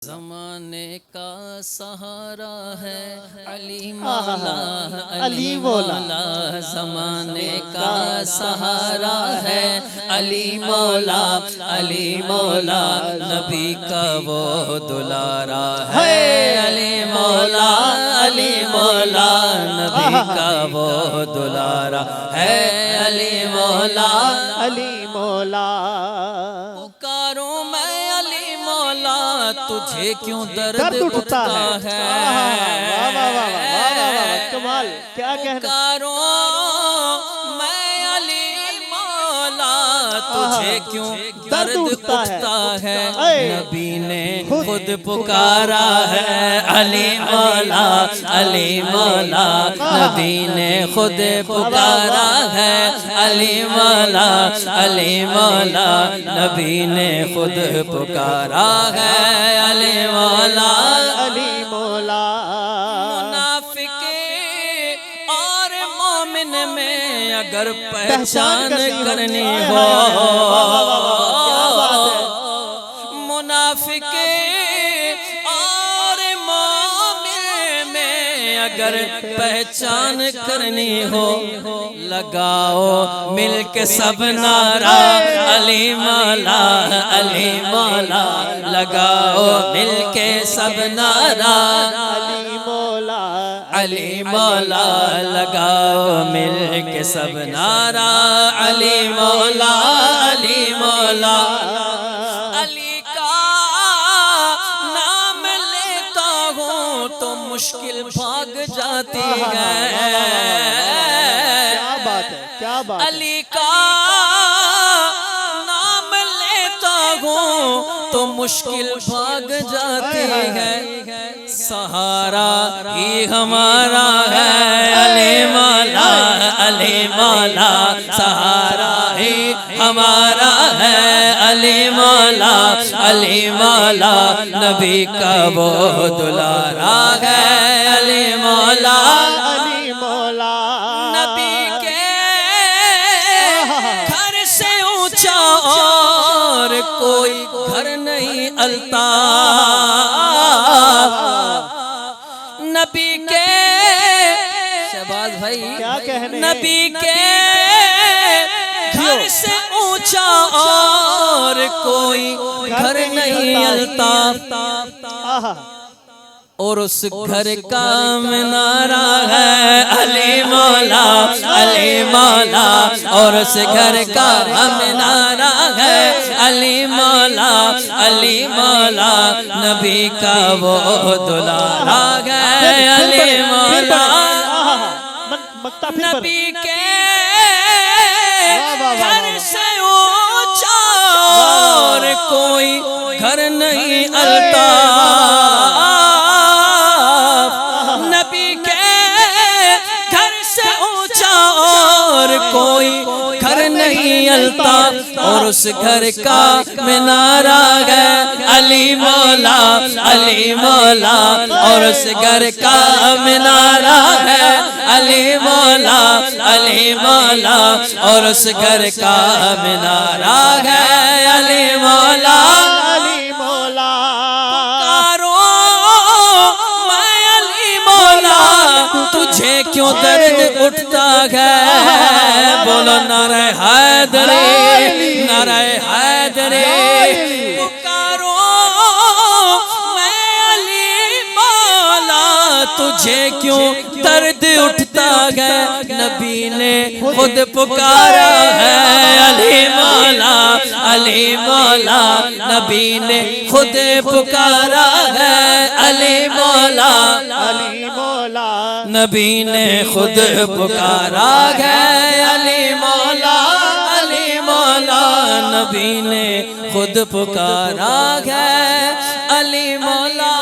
زمانے کا سہارا ہے علی مولا علی مولا زمانے کا سہارا ہے علی مولا علی مولا نبی کا وہ دلارا ہے علی مولا علی مولا نبی کا وہ دلارا ہے علی مولا علی مولا پکاروں میں علی مولا تجھے کیوں درد اٹھتا ہے واہ واہ واہ واہ واہ واہ کمال کیا کہنا پکاروں میں علی مولا تجھے کیوں درد اٹھتا ہے نبی نے خود پکارا ہے علی مولا علی مولا نبی نے خود پکارا ہے علی مولا علی مولا نبی نے خود پکارا ہے علی مولا علی مولا منافق اور مومن میں اگر پہچان کرنی ہو منافق اور مومن میں اگر پہچان کرنی ہو لگاؤ مل کے سب نعرہ علی مولا علی مولا لگاؤ مل کے سب نعرہ علی مولا علی مولا لگاؤ مل کے سب نعرہ علی مولا علی مولا علی کا نام لیتا ہوں تو مشکل بھاگ جاتی ہے کیا بات ہے کیا بات ہے علی کا نام لیتا ہوں تو مشکل بھاگ جاتی ہے سہارا ہی ہمارا ہے علی مولا علی مولا سہارا ہی ہمارا ہے علی مولا علی مولا نبی کا وہ دلارا ہے علی مولا علی مولا نبی کے گھر سے اونچا اور کوئی گھر نہیں الطاف نبی کے شہباز بھائی کیا کہنے نبی کے گھر سے اونچا اور کوئی گھر نہیں الطاف اور اس گھر کا منارہ ہے علی مولا علی مولا اور اس گھر کا منارہ ہے علی مولا علی مولا نبی کا وہ دلارا ہے علی مولا نبی کے گھر سے اونچا اور کوئی گھر نہیں الطاف نبی کے گھر سے اونچا اور کوئی گھر نہیں الطاف اور اس گھر کا منارہ ہے علی مولا علی مولا اور اس گھر کا منارہ ہے علی مولا علی مولا اور اس گھر کا منارہ ہے علی مولا علی مولا پکارو میں علی مولا تجھے کیوں درد اٹھتا ہے بولو نعرہ حیدری نعرہ حیدری پکارو میں علی مولا تجھے کیوں درد اٹھتا ہے نبی نے خود پکارا ہے علی مولا علی مولا نبی نے خود پکارا ہے علی مولا علی مولا نبی نے خود پکارا ہے علی مولا علی مولا نبی نے خود پکارا ہے علی مولا